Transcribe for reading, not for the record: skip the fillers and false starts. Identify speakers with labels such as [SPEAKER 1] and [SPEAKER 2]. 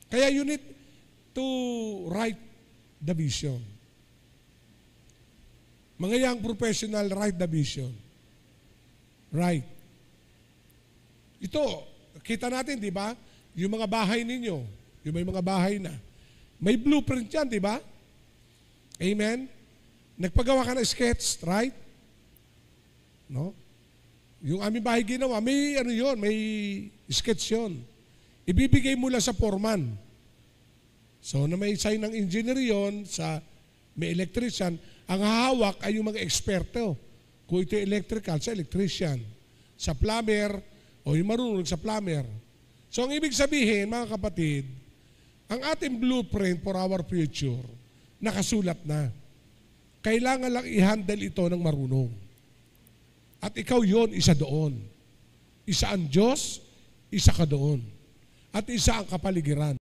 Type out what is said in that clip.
[SPEAKER 1] Kaya you need to write the vision. Mga young professional, write the vision. Right. Ito, kita natin, di ba? Yung mga bahay ninyo, yung may mga bahay na, may blueprint yan, di ba? Amen? Nagpagawa ka ng sketch, right? No? Yung aming bahay ginawa, may ano yun, may sketch yun. Ibibigay mo lang sa foreman. So, na may sign ng engineer yun, may electrician, ang hahawak ay yung mga eksperto. Kung ito electrical, sa electrician. Sa plumber, o yung marunong sa plumber. So, ang ibig sabihin, mga kapatid, ang ating blueprint for our future, nakasulat na. Kailangan lang i-handle ito ng marunong. At ikaw yon, isa doon. Isa ang Diyos, isa ka doon. At isa ang kapaligiran.